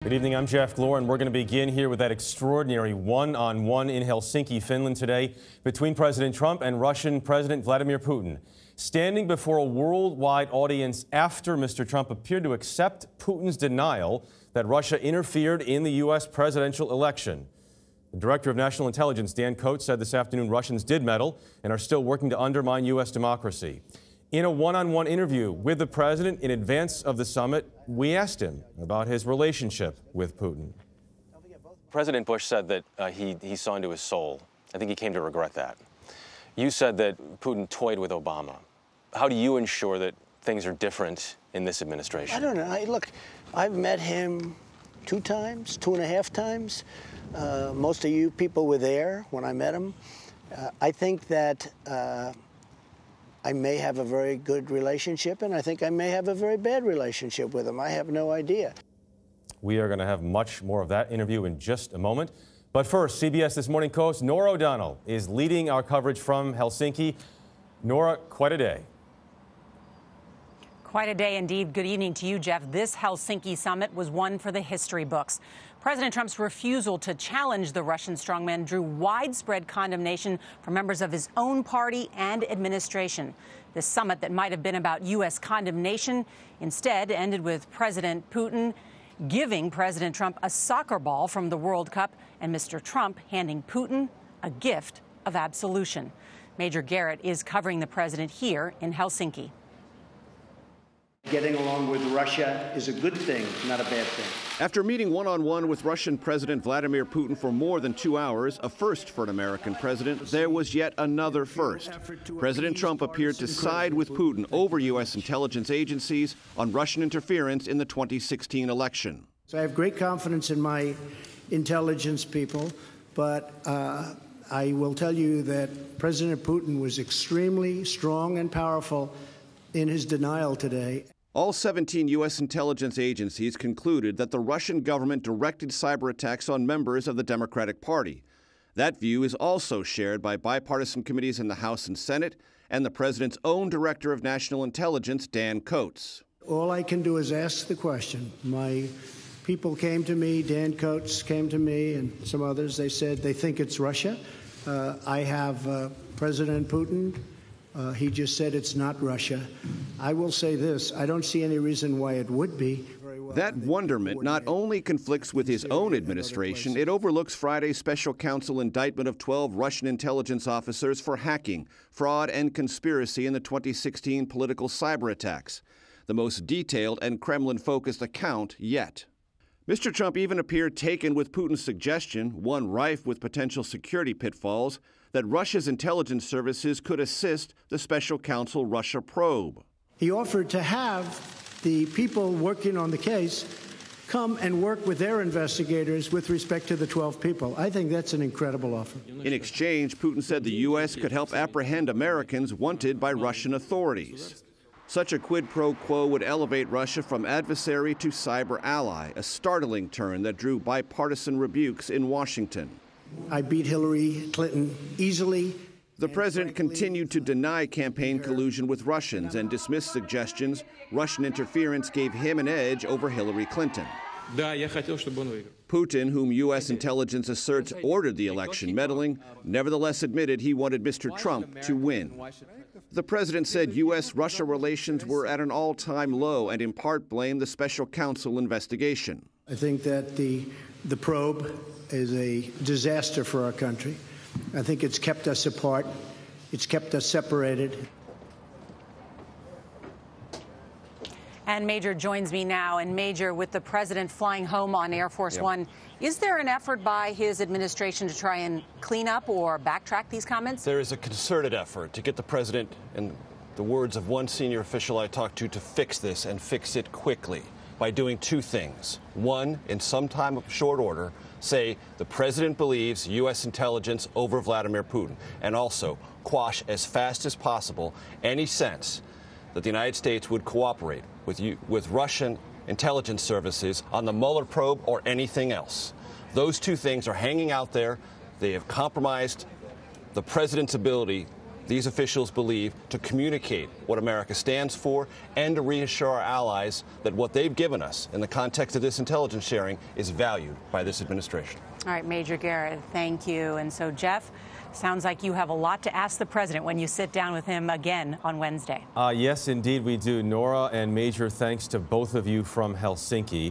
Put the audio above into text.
Good evening, I'm Jeff Glore, and we're going to begin here with that extraordinary one-on-one in Helsinki, Finland today between President Trump and Russian President Vladimir Putin. Standing before a worldwide audience after Mr. Trump appeared to accept Putin's denial that Russia interfered in the U.S. presidential election. The Director of National Intelligence, Dan Coats, said this afternoon Russians did meddle and are still working to undermine U.S. democracy. In a one-on-one interview with the president in advance of the summit, we asked him about his relationship with Putin. President Bush said that he saw into his soul. I think he came to regret that. You said that Putin toyed with Obama. How do you ensure that things are different in this administration? I don't know. Look, I've met him 2 times, 2.5 times. Most of you people were there when I met him. I think that I may have a very good relationship, and I think I may have a very bad relationship with him. I have no idea. We are going to have much more of that interview in just a moment. But first, CBS This Morning co-host Norah O'Donnell is leading our coverage from Helsinki. Norah, quite a day. Quite a day indeed. Good evening to you, Jeff. This Helsinki summit was one for the history books. President Trump's refusal to challenge the Russian strongman drew widespread condemnation from members of his own party and administration. This summit that might have been about U.S. condemnation instead ended with President Putin giving President Trump a soccer ball from the World Cup and Mr. Trump handing Putin a gift of absolution. Major Garrett is covering the president here in Helsinki. Getting along with Russia is a good thing, not a bad thing. After meeting one-on-one with Russian President Vladimir Putin for more than 2 hours, a first for an American president, there was yet another first. President Trump appeared to side with Putin over U.S. intelligence agencies on Russian interference in the 2016 election. So I have great confidence in my intelligence people, but I will tell you that President Putin was extremely strong and powerful in his denial today. All 17 U.S. intelligence agencies concluded that the Russian government directed cyber attacks on members of the Democratic Party. That view is also shared by bipartisan committees in the House and Senate and the president's own Director of National Intelligence, Dan Coats. All I can do is ask the question. My people came to me, Dan Coats came to me, and some others. They said they think it's Russia. I have President Putin. He just said it's not Russia. I will say this, I don't see any reason why it would be. That wonderment not only conflicts with his own administration, it overlooks Friday's special counsel indictment of 12 Russian intelligence officers for hacking, fraud, and conspiracy in the 2016 political cyber attacks, the most detailed and Kremlin-focused account yet. Mr. Trump even appeared taken with Putin's suggestion, one rife with potential security pitfalls, that Russia's intelligence services could assist the special counsel Russia probe. He offered to have the people working on the case come and work with their investigators with respect to the 12 people. I think that's an incredible offer. In exchange, Putin said the U.S. could help apprehend Americans wanted by Russian authorities. Such a quid pro quo would elevate Russia from adversary to cyber ally, a startling turn that drew bipartisan rebukes in Washington. I beat Hillary Clinton easily. The president continued to deny campaign collusion with Russians and dismiss suggestions Russian interference gave him an edge over Hillary Clinton. Putin, whom U.S. intelligence asserts ordered the election meddling, nevertheless admitted he wanted Mr. Trump to win. The president said U.S.-Russia relations were at an all-time low and in part blamed the special counsel investigation. I think that the probe is a disaster for our country. I think it's kept us apart. It's kept us separated. And Major joins me now. And Major, with the president flying home on Air Force One, is there an effort by his administration to try and clean up or backtrack these comments? There is a concerted effort to get the president, in the words of one senior official I talked to fix this and fix it quickly by doing 2 things. One, in some time of short order, say the president believes U.S. intelligence over Vladimir Putin, and also quash as fast as possible any sense that the United States would cooperate with Russian intelligence services on the Mueller probe or anything else. Those 2 things are hanging out there. They have compromised the president's ability these officials believe, to communicate what America stands for and to reassure our allies that what they've given us in the context of this intelligence sharing is valued by this administration. All right, Major Garrett, thank you. And so, Jeff, sounds like you have a lot to ask the president when you sit down with him again on Wednesday. Yes, indeed we do. Nora and Major, thanks to both of you from Helsinki.